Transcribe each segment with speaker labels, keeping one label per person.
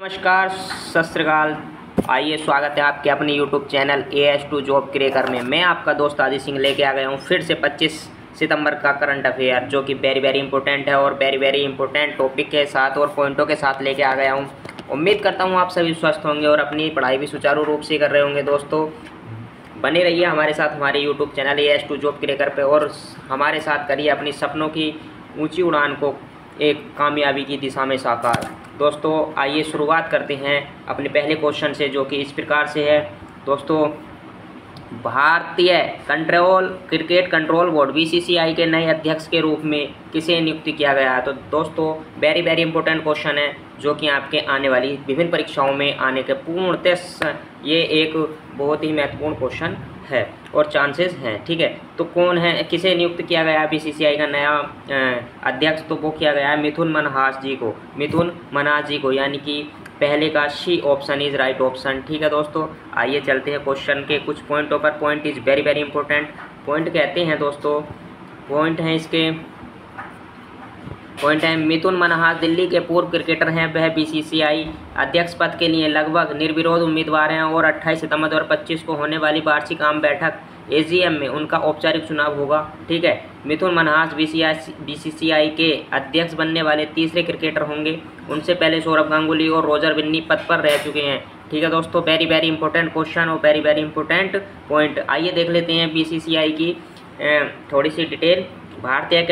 Speaker 1: नमस्कार, सत श्री अकाल। आइए, स्वागत है आपके अपने YouTube channel AS2 job cracker में। मैं आपका दोस्त आदि सिंह लेके आ गया हूँ फिर से 25 सितंबर का करंट अफेयर, जो कि वेरी इंपॉर्टेंट है और वेरी इंपॉर्टेंट टॉपिक के साथ और पॉइंटों के साथ लेके आ गया हूँ। उम्मीद करता हूँ आप सभी स्वस्थ होंगे और अपनी पढ़ाई भी सुचारू रूप से कर रहे होंगे। दोस्तों, बने रहिए हमारे साथ हमारे YouTube channel AS2 job cracker पे और हमारे साथ करिए अपनी सपनों की ऊँची उड़ान को एक कामयाबी की दिशा में साकार। दोस्तों, आइए शुरुआत करते हैं अपने पहले क्वेश्चन से, जो कि इस प्रकार से है। दोस्तों, भारतीय क्रिकेट कंट्रोल बोर्ड BCCI के नए अध्यक्ष के रूप में किसे नियुक्त किया गया है? तो दोस्तों, वेरी इंपॉर्टेंट क्वेश्चन है, जो कि आपके आने वाली विभिन्न परीक्षाओं में आने के पूर्णतः ये एक बहुत ही महत्वपूर्ण क्वेश्चन है और चांसेस हैं। ठीक है, तो कौन है, किसे नियुक्त किया गया है BCCI का नया अध्यक्ष? तो वो किया गया है मिथुन मनहास जी को, यानी कि पहले का C option is right option. ठीक है दोस्तों, आइए चलते हैं क्वेश्चन के कुछ पॉइंटों पर। Point is very important. Point कहते हैं दोस्तों, पॉइंट हैं इसके, पॉइंट है मिथुन मनहास दिल्ली के पूर्व क्रिकेटर हैं। वह BCCI अध्यक्ष पद के लिए लगभग निर्विरोध उम्मीदवार हैं और 28 सितंबर 2025 को होने वाली वार्षिक आम बैठक AGM में उनका औपचारिक चुनाव होगा। ठीक है, मिथुन मनहास BCCI के अध्यक्ष बनने वाले तीसरे क्रिकेटर होंगे। उनसे पहले सौरभ गांगुली और रोजर बिन्नी पद पर रह चुके हैं। ठीक है दोस्तों, वेरी इंपॉर्टेंट क्वेश्चन और वेरी इंपॉर्टेंट पॉइंट। आइए देख लेते हैं BCCI की थोड़ी सी डिटेल। भारतीय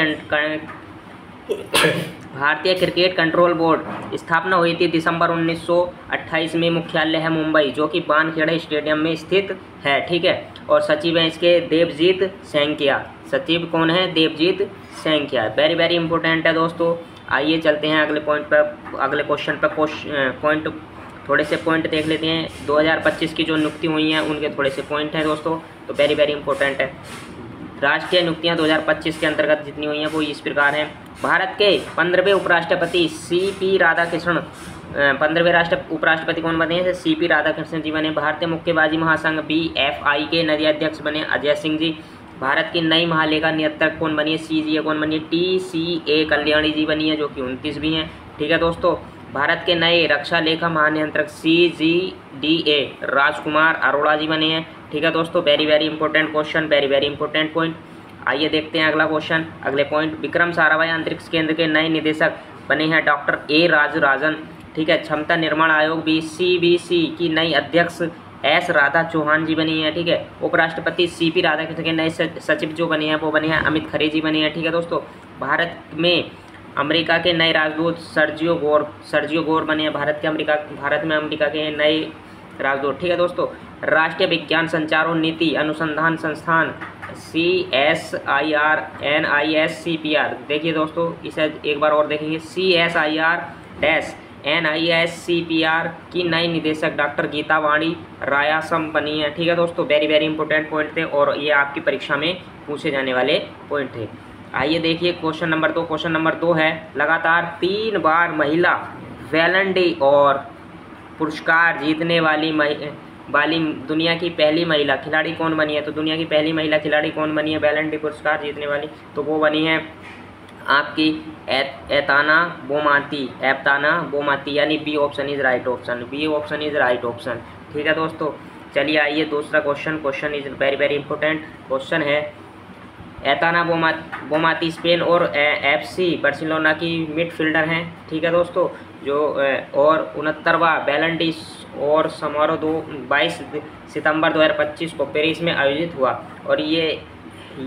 Speaker 1: क्रिकेट कंट्रोल बोर्ड स्थापना हुई थी दिसंबर 1928 में। मुख्यालय है मुंबई, जो कि वानखेड़े स्टेडियम में स्थित है। ठीक है, और सचिव हैं इसके देवजीत सैंकिया। सचिव कौन है? देवजीत सैंकिया। वेरी इंपॉर्टेंट है दोस्तों। आइए चलते हैं अगले पॉइंट पर, अगले क्वेश्चन पर। थोड़े से पॉइंट देख लेते हैं। 2025 की जो नियुक्ति हुई हैं उनके थोड़े से पॉइंट हैं दोस्तों, तो वेरी इंपॉर्टेंट है। राष्ट्रीय नियुक्तियां 2025 के अंतर्गत जितनी हुई हैं वो इस प्रकार हैं। भारत के 15वें उपराष्ट्रपति CP राधाकृष्णन, 15वें उपराष्ट्रपति कौन बने हैं? CP राधाकृष्णन जी बने। भारतीय मुक्केबाजी महासंघ BFI के नए अध्यक्ष बने अजय सिंह जी। भारत की नई महालेखा नियंत्रक कौन बनी है? CGA कौन बनी है? TCA कल्याणी जी बनी है, जो कि 29 भी हैं। ठीक है दोस्तों, भारत के नए रक्षा लेखा महानियंत्रक CGDA राजकुमार अरोड़ा जी बने हैं। ठीक है दोस्तों, very important question, very important point. आइए देखते हैं अगला क्वेश्चन, अगले पॉइंट। विक्रम साराभाई अंतरिक्ष केंद्र के नए निदेशक बने हैं डॉक्टर A राजराजन। ठीक है, क्षमता निर्माण आयोग CBC की नई अध्यक्ष S राधा चौहान जी बनी है। ठीक है, उपराष्ट्रपति CP राधाकृष्णन के नए सचिव जो बने हैं वो बने हैं अमित खरे जी बने हैं। ठीक है दोस्तों, भारत में अमेरिका के नए राजदूत सर्जियो गोर बने हैं। भारत में अमेरिका के नए राजदूत। ठीक है दोस्तों, राष्ट्रीय विज्ञान संचार और नीति अनुसंधान संस्थान CSIR NISCPR, देखिए दोस्तों इसे एक बार और देखेंगे, CSIR-NISCPR की नई निदेशक डॉक्टर गीता वाणी रायासम बनी है। ठीक है दोस्तों, वेरी इंपॉर्टेंट पॉइंट थे और ये आपकी परीक्षा में पूछे जाने वाले पॉइंट थे। आइए देखिए क्वेश्चन नंबर 2। क्वेश्चन नंबर 2 है, लगातार 3 बार महिला बैलन ड'ओर पुरस्कार जीतने वाली दुनिया की पहली महिला खिलाड़ी कौन बनी है? तो दुनिया की पहली महिला खिलाड़ी कौन बनी है बैलन डी पुरस्कार जीतने वाली? तो वो बनी है आपकी एताना बोमाती, यानी B option is right option. ठीक है दोस्तों, चलिए आइए दूसरा question is very important question है। एताना बोमाती स्पेन और FC बार्सिलोना की मिडफील्डर हैं। ठीक है दोस्तों, जो और 69वां बैलन डी और समारोह 22 सितंबर 2025 को पेरिस में आयोजित हुआ और ये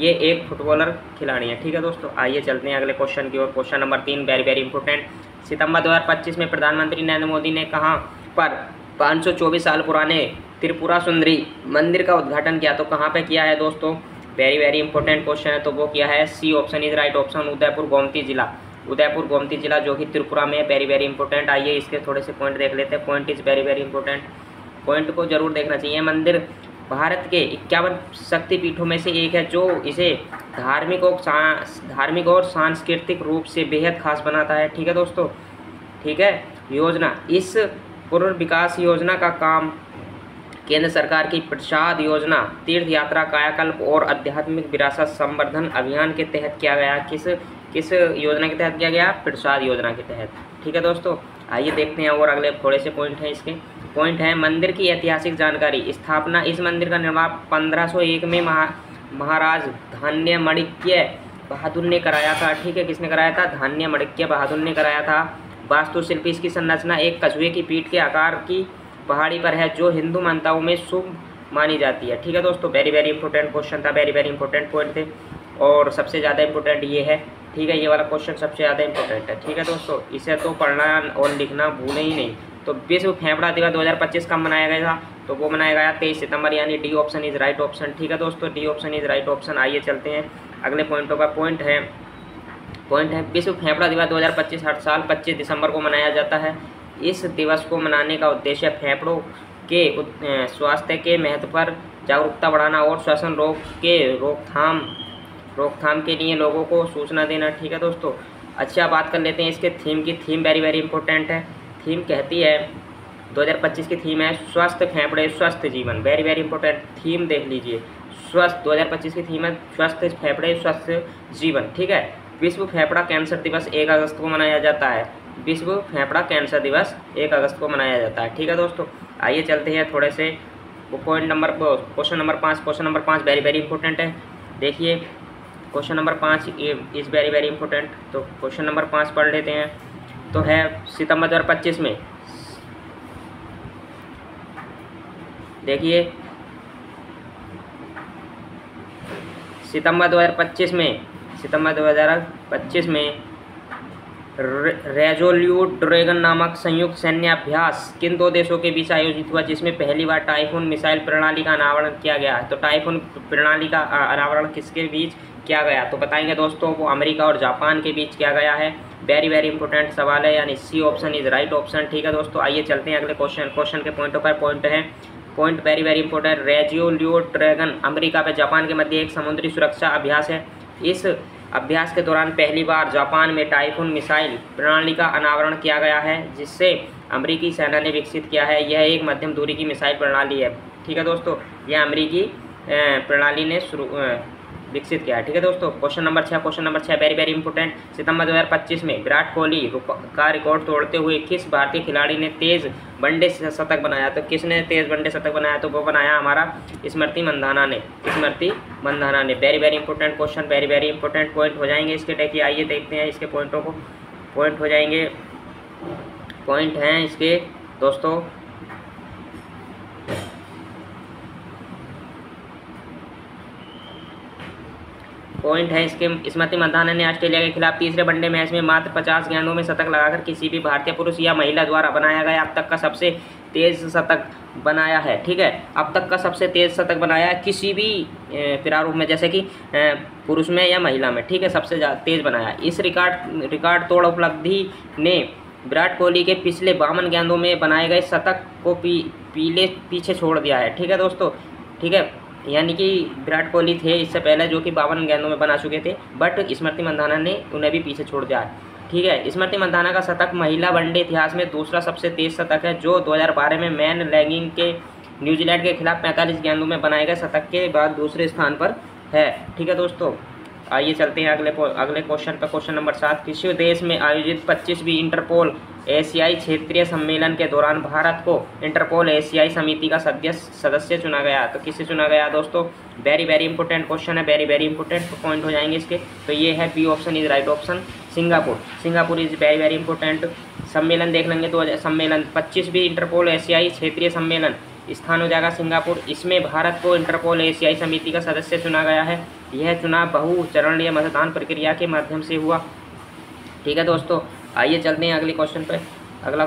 Speaker 1: एक फुटबॉलर खिलाड़ी है। ठीक है दोस्तों, आइए चलते हैं अगले क्वेश्चन की ओर। Question number 3 very important. सितंबर 2025 में प्रधानमंत्री नरेंद्र मोदी ने कहाँ पर 524 साल पुराने त्रिपुरा सुंदरी मंदिर का उद्घाटन किया? तो कहाँ पे किया है दोस्तों? वेरी इंपॉर्टेंट क्वेश्चन है, तो वो किया है C option is right option, Udaipur Gomti जिला, जो कि त्रिपुरा में है। Very important. आइए इसके थोड़े से पॉइंट देख लेते हैं। Point is very important, point को जरूर देखना चाहिए। मंदिर भारत के 51 शक्तिपीठों में से एक है, जो इसे धार्मिक और सांस्कृतिक रूप से बेहद खास बनाता है। ठीक है दोस्तों, ठीक है। योजना, इस पुनर्विकास योजना का काम केंद्र सरकार की प्रसाद योजना, तीर्थ यात्रा, कायाकल्प और आध्यात्मिक विरासत संवर्धन अभियान के तहत किया गया। किस योजना के तहत किया गया? प्रसाद योजना के तहत। ठीक है दोस्तों, आइए देखते हैं और अगले थोड़े से पॉइंट हैं इसके। पॉइंट है मंदिर की ऐतिहासिक जानकारी। स्थापना, इस मंदिर का निर्माण 1501 में महाराज धान्य माणिक्य बहादुर ने कराया था। ठीक है, किसने कराया था? धान्य माणिक्य बहादुर ने कराया था। वास्तुशिल्प, इसकी संरचना एक कछुए की पीठ के आकार की पहाड़ी पर है जो हिंदू मान्यताओं में शुभ मानी जाती है। ठीक है दोस्तों, वेरी वेरी इंपॉर्टेंट क्वेश्चन था, वेरी वेरी इंपॉर्टेंट पॉइंट थे और सबसे ज़्यादा इंपॉर्टेंट ये है। ठीक है, ये वाला क्वेश्चन सबसे ज़्यादा इंपॉर्टेंट है। ठीक है दोस्तों, इसे तो पढ़ना और लिखना भूलें ही नहीं। तो विश्व फेफड़ा दिवस 2025 कब मनाया गया था? तो वो मनाया गया 23 सितंबर, यानी D option is right option. ठीक है दोस्तों, D option is right option. आइए चलते हैं अगले पॉइंटों का। पॉइंट है विश्व फेफड़ा दिवस 2025 हर साल 25 दिसंबर को मनाया जाता है। इस दिवस को मनाने का उद्देश्य फेफड़ों के स्वास्थ्य के महत्व पर जागरूकता बढ़ाना और श्वसन रोग के रोकथाम के लिए लोगों को सूचना देना। ठीक है दोस्तों, अच्छा बात कर लेते हैं इसके थीम की। थीम वेरी वेरी इंपॉर्टेंट है। थीम कहती है 2025 की थीम है स्वस्थ फेफड़े स्वस्थ जीवन। वेरी वेरी इंपॉर्टेंट थीम देख लीजिए। स्वस्थ 2025 की थीम है स्वस्थ फेफड़े स्वस्थ जीवन। ठीक है, विश्व फेफड़ा कैंसर दिवस 1 अगस्त को मनाया जाता है। विश्व फेफड़ा कैंसर दिवस 1 अगस्त को मनाया जाता है। ठीक है दोस्तों, आइए चलते हैं थोड़े से question number 5। Question number 5 very very important है। देखिए question number 5 is very very important. तो क्वेश्चन नंबर 5 पढ़ लेते हैं। तो है सितंबर 2025 में, देखिए सितंबर 2025 में रेजोल्यूट ड्रैगन नामक संयुक्त सैन्य अभ्यास किन 2 देशों के बीच आयोजित हुआ, जिसमें पहली बार टाइफून मिसाइल प्रणाली का अनावरण किया गया है। तो टाइफून प्रणाली का अनावरण किसके बीच किया गया? तो बताएंगे दोस्तों, वो अमेरिका और जापान के बीच किया गया है। वेरी वेरी इंपॉर्टेंट सवाल है, यानी C option is right option. ठीक है दोस्तों, आइए चलते हैं अगले क्वेश्चन के पॉइंटों पर। Point very very important. Resolute dragon America व जापान के मध्य एक समुद्री सुरक्षा अभ्यास है। इस अभ्यास के दौरान पहली बार जापान में टाइफून मिसाइल प्रणाली का अनावरण किया गया है, जिससे अमेरिकी सेना ने विकसित किया है। यह एक मध्यम दूरी की मिसाइल प्रणाली है। ठीक है दोस्तों, यह अमेरिकी प्रणाली ने विकसित किया है। ठीक है दोस्तों, question number 6 very very important. सितंबर 2025 में विराट कोहली का रिकॉर्ड तोड़ते हुए किस भारतीय खिलाड़ी ने तेज वनडे शतक बनाया? तो किसने तेज वनडे शतक बनाया? तो वो बनाया हमारा स्मृति मंधाना ने। Very very important question, very very important point हो जाएंगे इसके। देखिए आइए देखते हैं इसके पॉइंटों को। पॉइंट हो जाएंगे, पॉइंट हैं इसके दोस्तों। पॉइंट है इसके, स्मृति मंधाना ने ऑस्ट्रेलिया के खिलाफ तीसरे वनडे मैच में मात्र 50 गेंदों में शतक लगाकर किसी भी भारतीय पुरुष या महिला द्वारा बनाया गया अब तक का सबसे तेज शतक बनाया है। ठीक है, अब तक का सबसे तेज शतक बनाया है किसी भी प्रारूप में, जैसे कि पुरुष में या महिला में। ठीक है, सबसे तेज बनाया। इस रिकॉर्ड तोड़ उपलब्धि ने विराट कोहली के पिछले 52 गेंदों में बनाए गए शतक को पीछे छोड़ दिया है। ठीक है दोस्तों, ठीक है, यानी कि विराट कोहली थे इससे पहले जो कि 52 गेंदों में बना चुके थे, बट स्मृति मंधाना ने उन्हें भी पीछे छोड़ दिया। ठीक है, स्मृति मंधाना का शतक महिला वनडे इतिहास में दूसरा सबसे तेज शतक है, जो 2012 में मैन लैंगिंग के न्यूजीलैंड के खिलाफ 45 गेंदों में बनाए गए शतक के बाद दूसरे स्थान पर है। ठीक है दोस्तों, आइए चलते हैं अगले क्वेश्चन पर। क्वेश्चन नंबर 7, किसी देश में आयोजित 25वीं इंटरपोल एशियाई क्षेत्रीय सम्मेलन के दौरान भारत को इंटरपोल एशियाई समिति का सदस्य चुना गया? तो किसे चुना गया दोस्तों? वेरी वेरी इंपॉर्टेंट क्वेश्चन है, वेरी वेरी इंपॉर्टेंट पॉइंट हो जाएंगे इसके। तो ये है B option is right option, Singapore is very very important. सम्मेलन देख लेंगे तो सम्मेलन 25वीं इंटरपोल एशियाई क्षेत्रीय सम्मेलन स्थान हो जाएगा सिंगापुर। इसमें भारत को इंटरपोल एशियाई समिति का सदस्य चुना गया है। यह चुनाव बहुचरणीय मतदान प्रक्रिया के माध्यम से हुआ। ठीक है दोस्तों, आइए चलते हैं अगले क्वेश्चन पर। अगला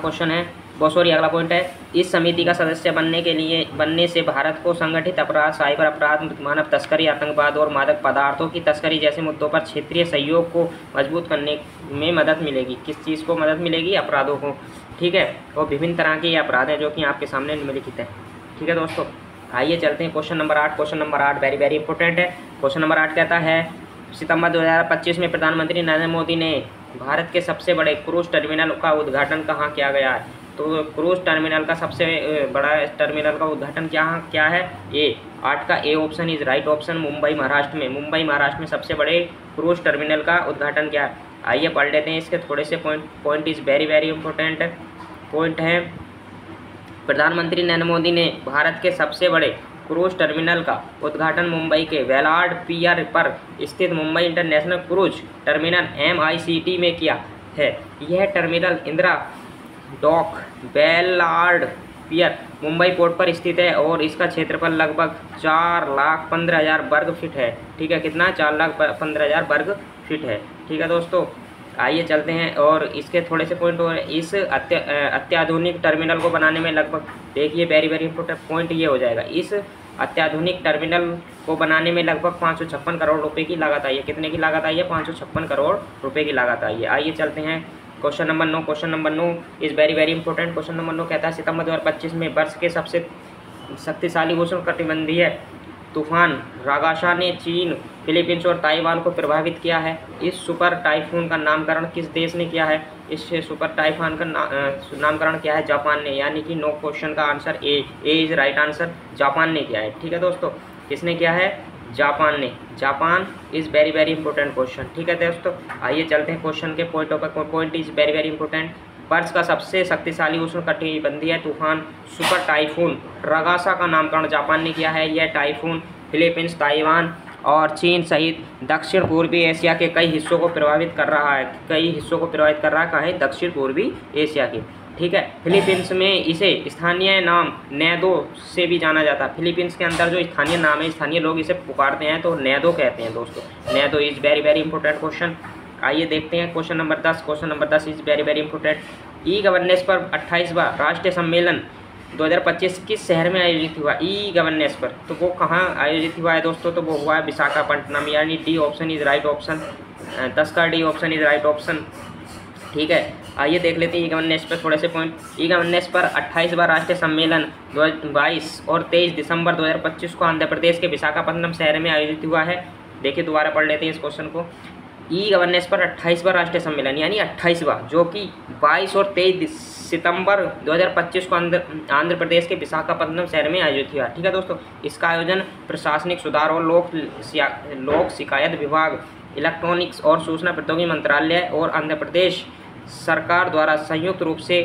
Speaker 1: पॉइंट है, इस समिति का सदस्य बनने से भारत को संगठित अपराध, साइबर अपराध, मानव तस्करी, आतंकवाद और मादक पदार्थों की तस्करी जैसे मुद्दों पर क्षेत्रीय सहयोग को मजबूत करने में मदद मिलेगी। किस चीज़ को मदद मिलेगी? अपराधों को। ठीक है, और विभिन्न तरह के ये अपराध हैं जो कि आपके सामने निम्नलिखित हैं। ठीक है दोस्तों, आइए चलते हैं question number 8 very very important है। क्वेश्चन नंबर 8 कहता है सितंबर 2025 में प्रधानमंत्री नरेंद्र मोदी ने भारत के सबसे बड़े क्रूज टर्मिनल का उद्घाटन कहाँ किया गया है? तो क्रूज टर्मिनल का सबसे बड़ा टर्मिनल का उद्घाटन क्या है? 8 का A option is right option, Mumbai Maharashtra में सबसे बड़े क्रूज टर्मिनल का उद्घाटन किया है। आइए पढ़ लेते हैं इसके थोड़े से point is very very important. Point है, प्रधानमंत्री नरेंद्र मोदी ने भारत के सबसे बड़े क्रूज टर्मिनल का उद्घाटन मुंबई के वेलार्ड पियर पर स्थित Mumbai international cruise terminal MICT में किया है। यह टर्मिनल इंदिरा डॉक वेलार्ड पियर मुंबई पोर्ट पर स्थित है और इसका क्षेत्रफल लगभग 4,15,000 वर्ग फीट है। ठीक है, कितना? 4,15,000 वर्ग फीट है। ठीक है दोस्तों, आइए चलते हैं और इसके थोड़े से पॉइंट और इस अत्याधुनिक टर्मिनल को बनाने में लगभग, देखिए वेरी वेरी इंपॉर्टेंट पॉइंट ये हो जाएगा, इस अत्याधुनिक टर्मिनल को बनाने में लगभग 556 करोड़ रुपए की लागत आई है। कितने की लागत आई है? 556 करोड़ रुपए की लागत आई है। आइए चलते हैं question number 9। Question number 9 is very very important. Question number 9 कहता है सितंबर 2025 में वर्ष के सबसे शक्तिशाली उष्णकटिबंधीय तूफान रागाशा ने चीन, फिलीपींस और ताइवान को प्रभावित किया है। इस सुपर टाइफून का नामकरण किस देश ने किया है? इस सुपर टाइफून का नामकरण क्या है? जापान ने, यानी कि नो क्वेश्चन का answer A is right answer, Japan ने किया है। ठीक है दोस्तों, किसने किया है? जापान ने। Japan is very very important question. ठीक है दोस्तों, आइए चलते हैं क्वेश्चन के पॉइंटों पर। Point is very very important. वर्ष का सबसे शक्तिशाली उष्णकटिबंधीय तूफान सुपर टाइफून रागाशा का नामकरण जापान ने किया है। यह टाइफून फिलीपींस, ताइवान और चीन सहित दक्षिण पूर्वी एशिया के कई हिस्सों को प्रभावित कर रहा है। कहाँ है? दक्षिण पूर्वी एशिया के। ठीक है, फिलीपींस में इसे स्थानीय नाम नैदो से भी जाना जाता है। फिलीपींस के अंदर जो स्थानीय नाम है, स्थानीय लोग इसे पुकारते हैं तो नैदो कहते हैं दोस्तों। नैदो is very very important question. आइए देखते हैं question number 10। Question number 10 is very very important. E governance पर 28वां राष्ट्रीय सम्मेलन 2025 किस शहर में आयोजित हुआ? ई गवर्नेंस पर, तो वो कहाँ आयोजित हुआ है दोस्तों? तो वो हुआ है विशाखापट्टनम, यानी D option is right option. 10 का D option is right option. ठीक है, आइए देख लेते हैं ई गवर्नेंस पर थोड़े से पॉइंट। ई गवर्नेंस पर 28वां राष्ट्रीय सम्मेलन 22 और 23 दिसंबर 2025 को आंध्र प्रदेश के विशाखापट्टनम शहर में आयोजित हुआ है। देखिए दोबारा पढ़ लेते हैं इस क्वेश्चन को। ई गवर्नेंस पर 28वां राष्ट्रीय सम्मेलन, यानी 28वां, जो कि 22 और 23 सितंबर 2025 को आंध्र प्रदेश के विशाखापट्टनम शहर में आयोजित हुआ। ठीक है दोस्तों, इसका आयोजन प्रशासनिक सुधार और लोक शिकायत विभाग, इलेक्ट्रॉनिक्स और सूचना प्रौद्योगिकी मंत्रालय और आंध्र प्रदेश सरकार द्वारा संयुक्त रूप से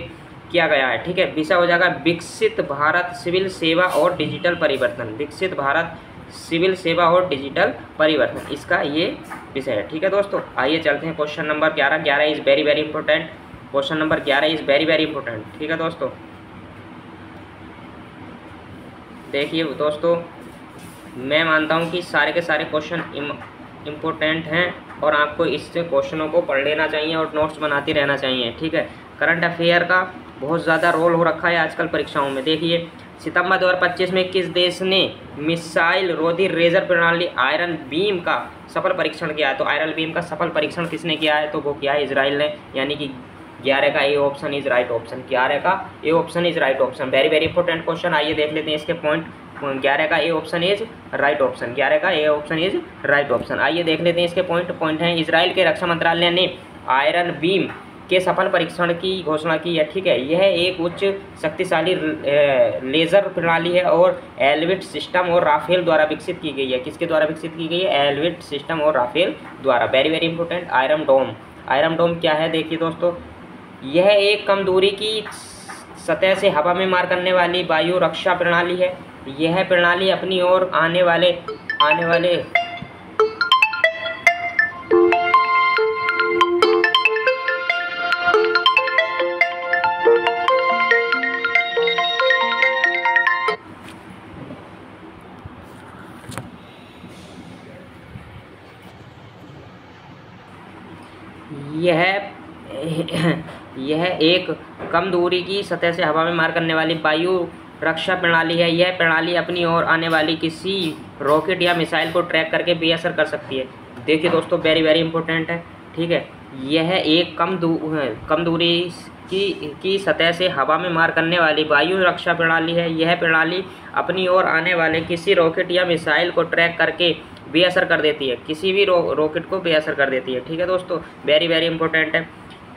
Speaker 1: किया गया है। ठीक है, विषय हो जाएगा विकसित भारत सिविल सेवा और डिजिटल परिवर्तन। विकसित भारत सिविल सेवा और डिजिटल परिवर्तन, इसका ये विषय है। ठीक है दोस्तों, आइए चलते हैं question number 11। 11 is very very important. Question number 11 is very very important. ठीक है दोस्तों, देखिए दोस्तों, मैं मानता हूँ कि सारे के सारे क्वेश्चन इम्पोर्टेंट हैं और आपको इससे क्वेश्चनों को पढ़ लेना चाहिए और नोट्स बनाते रहना चाहिए। ठीक है, करंट अफेयर का बहुत ज़्यादा रोल हो रखा है आजकल परीक्षाओं में। देखिए, सितंबर 2025 में किस देश ने मिसाइल रोधी रेजर प्रणाली आयरन बीम का सफल परीक्षण किया है? तो आयरन बीम का सफल परीक्षण किसने किया है? तो वो किया है इजराइल ने, यानी कि 11 का A option is right option. 11 का A option is right option. Very very important question. आइए देख लेते हैं इसके पॉइंट। 11 का A option is right option. 11 का A option is right option. आइए देख लेते हैं इसके पॉइंट हैं। इजराइल के रक्षा मंत्रालय ने आयरन बीम के सफल परीक्षण की घोषणा की है। ठीक है, यह एक उच्च शक्तिशाली लेज़र प्रणाली है और एलविट सिस्टम और राफेल द्वारा विकसित की गई है। किसके द्वारा विकसित की गई है? एलविट सिस्टम और राफेल द्वारा। Very very important. आयरन डोम। आयरन डोम क्या है? देखिए दोस्तों, यह एक कम दूरी की सतह से हवा में मार करने वाली वायु रक्षा प्रणाली है। यह प्रणाली अपनी ओर आने वाले यह एक कम दूरी की सतह से हवा में मार करने वाली वायु रक्षा प्रणाली है। यह प्रणाली अपनी ओर आने वाली किसी रॉकेट या मिसाइल को ट्रैक करके बेअसर कर सकती है। देखिए दोस्तों, वेरी वेरी इंपॉर्टेंट है। ठीक है, यह एक कम दूरी की सतह से हवा में मार करने वाली वायु रक्षा प्रणाली है। यह प्रणाली अपनी ओर आने वाले किसी रॉकेट या मिसाइल को ट्रैक करके बेअसर कर देती है। किसी भी रॉकेट को बेअसर कर देती है। ठीक है दोस्तों, वेरी वेरी इंपॉर्टेंट है।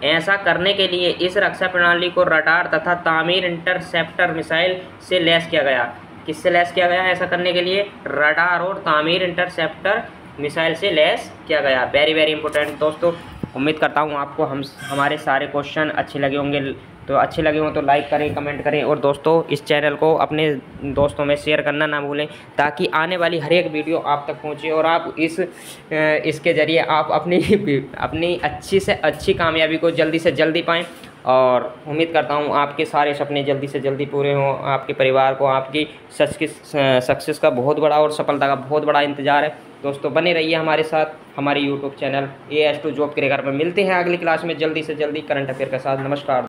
Speaker 1: ऐसा करने के लिए इस रक्षा प्रणाली को रडार तथा तामीर इंटरसेप्टर मिसाइल से लैस किया गया। किससे लैस किया गया? ऐसा करने के लिए रडार और तामीर इंटरसेप्टर मिसाइल से लैस किया गया। वेरी वेरी इंपॉर्टेंट दोस्तों, उम्मीद करता हूँ आपको हमारे सारे क्वेश्चन अच्छे लगे होंगे। तो अच्छे लगे हों तो लाइक करें, कमेंट करें और दोस्तों इस चैनल को अपने दोस्तों में शेयर करना ना भूलें, ताकि आने वाली हर एक वीडियो आप तक पहुँचे और आप इसके ज़रिए आप अपनी अच्छी से अच्छी कामयाबी को जल्दी से जल्दी पाएँ। और उम्मीद करता हूँ आपके सारे सपने जल्दी से जल्दी पूरे हों, आपके परिवार को आपकी सक्सेस का बहुत बड़ा और सफलता का बहुत बड़ा इंतज़ार है। दोस्तों बने रहिए हमारे साथ, हमारे YouTube channel AS2 job cracker में। मिलते हैं अगली क्लास में जल्दी से जल्दी करंट अफेयर के साथ। नमस्कार।